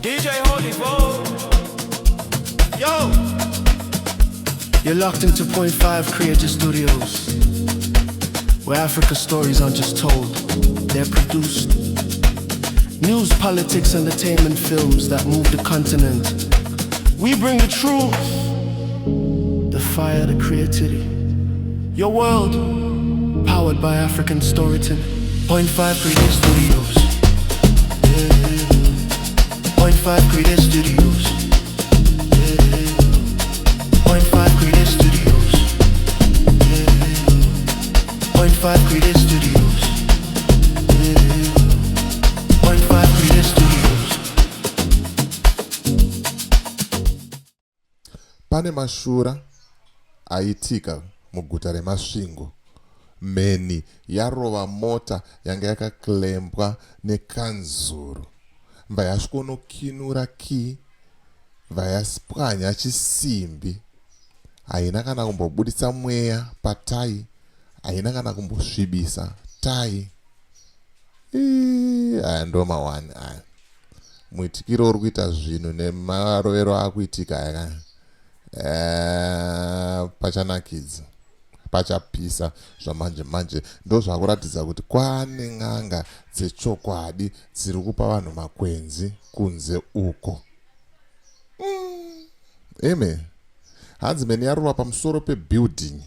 DJ Holy Foe. Yo. You're locked into Point 5 Creative Studios, where Africa's stories aren't just told, they're produced. News, politics, entertainment, films that move the continent. We bring the truth, the fire, the creativity. Your world, powered by African storytelling. Point 5 Creative Studios. Point 5 Creative Studios. Point 5 Creative Studios. Point 5 Creative Studios. Point 5 Creative Studios. Pane mashura aitika muguta reMasvingo. Mheni yarova mota yanga yakaklembwa nekanzuru. Vayasvikonokinura ki vayaspwanya chisimbi. Haina kana kumbobudisa mweya patai, haina kana kumbosvibisa tai. Aya ndo mawani aya. Muitikiro uri kuita zvinhu nemarovero akuitika aya. Pachanakidza, pachapisa zvamanje manje. Ndo zvakuratidza kuti kwane n'anga dzechokwadi dziri kupa vanhu makwenzi kunze uko. Amen. Hanzi mheni yarova pamusoro pebuilding.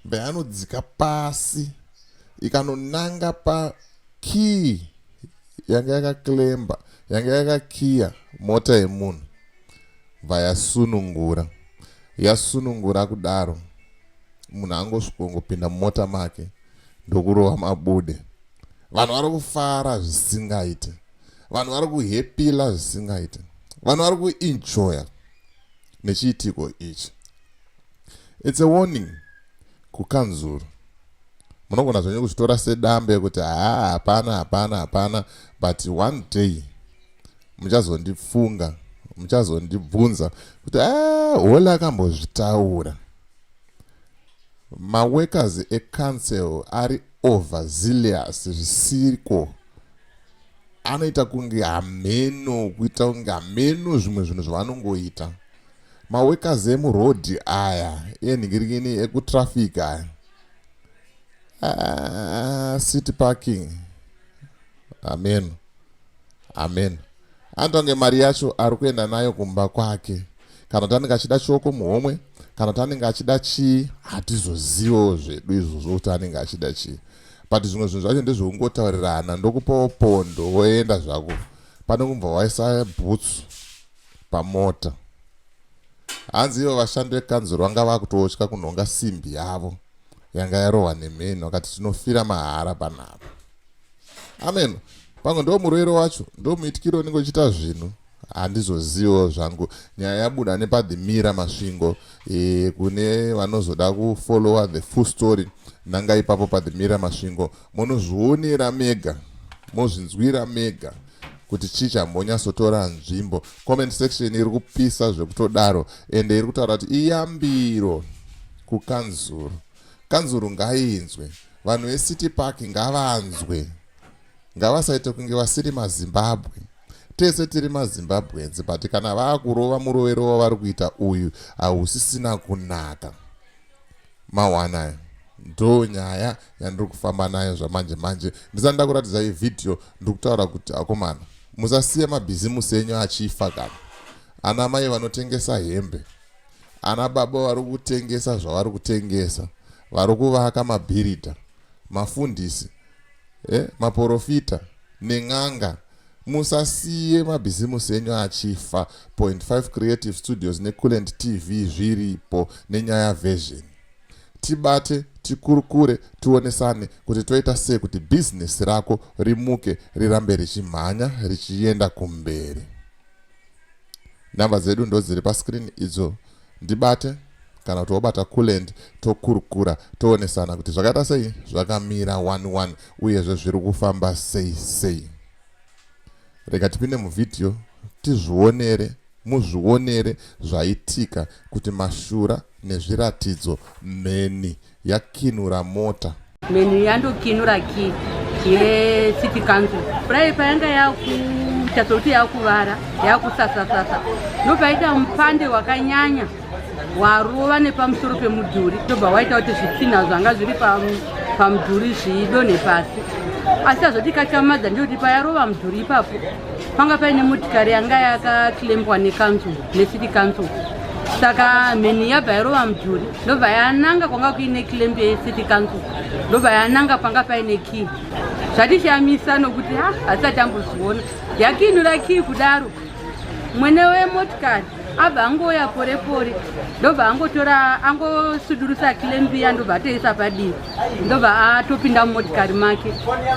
Vayanodzika pasi ikanonanga pa key yanga yakaklemba, yanga yakakiya mota yemunhu. Vayasunungura. Yasunungura kudaro. Munhu angosvikongopinda mumota make ndokurova mabude. Vanhu vari kufara zvisingaite. Vanhu vari kuhepila zvisingaite. Vanhu vari kuenjoya nechiitiko ichi. It's a warning kukanzuru. Munogona zvenyu kuchitora sedambe kuti hapana, but one day muchazondifunga, muchazondibvunza kuti hola akambozvitaura. Maworkers ecouncil ari overzealous zvisiko. Anoita kunge hameno, kuita kunge hameno zvimwe zvinhu zvavanongoita. Maworkers emuroad aya, enhingirikini ekutraffic aya. City parking. Amen. Antonge mari yacho ari kuenda nayo kumba kwake. Kana tanenge achida choko muhomwe, kana tanenge achida chii, hatizozivo zvedu izvozvo kuti anenge achida chii. But zvimwe zvinhu zvacho ndezvekungotaurirana, ndokupawo pondo woenda zvako. Pane kumbva waisa bhutsu pamota. Hanzi ivo vashandi vekanzuru vanga vakutotya kunhonga simbi yavo yanga yarohwa nemheni, vakati tinofira mahara panapa. Amen. Pamwe ndo murwere wacho, ndo muitikiro unenge uchiita zvinhu. Handizozivo zvangu. Nyaya yabuda nepaDhimira Masvingo. Kune vanozoda kufollowa the full story, nanga ipapo paDhimira Masvingo munozvionera mega, mozvinzwira mega kuti chii chambonyatsotora nzvimbo. Comment section iri kupisa zvekutodaro, ende iri kutaura kuti iyambiro kukanzuru. Kanzuru ngainzwe, vanhu veCity Park ngavanzwe, ngavasaite kunge vasiri maZimbabwe. Tese tiri maZimbabwenzi, but kana vakurova murovero wavari kuita uyu hausisina kunaka. Mawana ndo nyaya yandiri kufamba nayo zvamanje manje. Ndisanda kuratidza iyi video ndikutaura kuti akomana, musasiye mabhizimusi enyu achifa kana. Ana mai vanotengesa hembe, ana baba vari kutengesa zvavari kutengesa, vari kuvaka mabhiridha, mafundisi, maprofita nen'anga. Musasiye mabhizimusi enyu achifa. Point 5 Creative Studios neCoolant TV zviripo nenyaya version. Tibate, tikurukure, tuonesane kuti toita sei kuti business rako rimuke, rirambe richimhanya, richienda kumberi. Namba zedu ndo dziri pascreen idzo. Ndibate kana kuti wobata Coolant, tokurukura, toonesana kuti zvakaita sei, zvakamira 1-1 uyezve zviri kufamba sei. Rega tipinde muvideo tizvionere, muzvionere zvaitika kuti mashura nezviratidzo. Mheni yakinura mota. Mheni yandokinura ki yeCity Council. Payanga ichazoti yakuvara yakusasasasa ndopaita mupande wakanyanya warova nepamusoro pemudhuri ndobva waita kuti zvitina zvanga zviri pamudhuri zvidonhe pasi. Asi azoti kachamadza ndekuti payarova mudhuri ipapo panga paine motikari yanga yakakilembwa necity council. Saka mheni yabva yarova mudhuri ndobva yananga kwanga kuine kilembi yecity council ndobva yananga panga paine kii. Zvatishamisa nokuti hasati ambozviona yakiinura kii kudaro mwene wemotikari abva angoya pore pore ndobva angosudurisa kilembiya ndobva atoisa padivi ndobva atopinda mumotikari make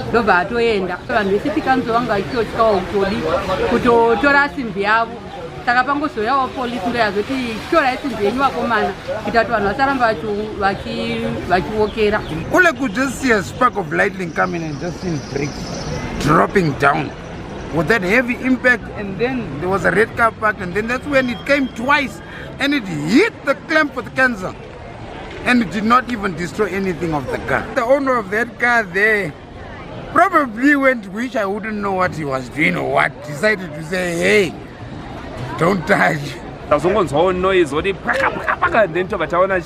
ndobva atoenda. Vanhu vecity council vanga vachitotyawo kutotora simbi yavo. Saka pangozoyawo polisi ndoyazoti torai simbi yenyu vakomana kuita kuti vanhu vasaramba vachiwokera. All I could just see a spark of lightning coming and just seeing bricks dropping down with that heavy impact, and then there was a red car parked, and then that's when it came twice and it hit the clamp with cancer and it did not even destroy anything of the car. The owner of that car there probably went, which I wouldn't know what he was doing or what, decided to say, hey, don't touch. Tazongonzwawo noise oti paka then tobva taona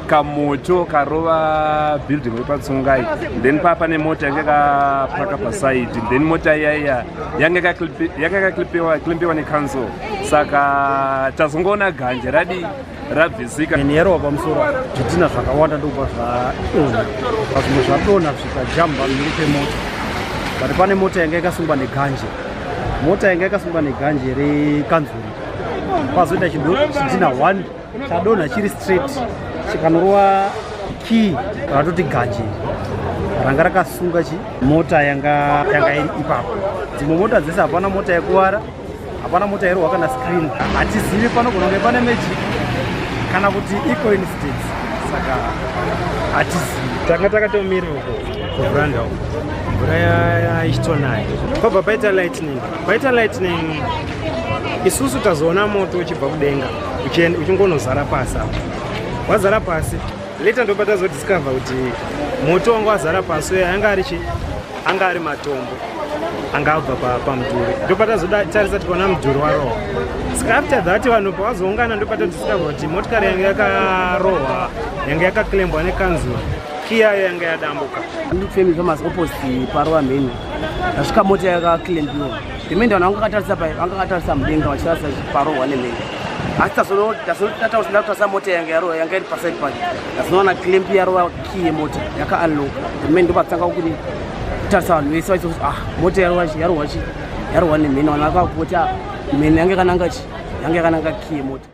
kamoto karova building wepatsungai, then papa nemota yanga yakapaka paside, then mota yaya yanga yakaklimpiwa necouncil. Saka tazongoona ganje rabvisika yarova pamusoro zvitina zvakawanda ndobva zvaona pazvimwe zvadonha zvikajamba mberi pemota. But pane mota yanga yakasungwa neganje rekanzuri pazoita chidina 1 chadonha chiri straight chikanorova kii ratoti ganje ranga rakasunga mota yanga iri ipapo. Dzimwe mota dzese hapana mota yakuwara, hapana mota yarwa kana screen. Hatizivi panogona kunge pane magic kana kuti coincidence, saka hatizivi. Tanga takatomira uko kubranda uko mvura ichitonaya kwabva paita lightning isusu tazoona moto uchibva kudenga uchingonozara pasi apo. Wazara pasi later ndopa tazodiscover kuti moto wanga wazara pasi uye anga ari matombo anga abva pamudhuri. Ndopa tazotarisa tikaona mudhuri warohwa. Saka after that vanhu pawazoungana ndopa tadiscover kuti motikari yanga yakarohwa yanga yakakilembwa nekanzuro kiyayo yanga yadambuka. Ndifemi famous opposite parwa mheni asvika mota yakakilembwa pemende vanhu vanga akatarisa mudenga vachitarisa parohwa nemheni. Asi tazotarisa mota yanga iri paside pake tazoona kilembi yarova kii yemota yakaunloka pemende ndopatanga kuti tarisa vanhu vese vachioti mota yarohwa nemheni. Vanhu vakakoti mheni yanga yakananga kii yemota.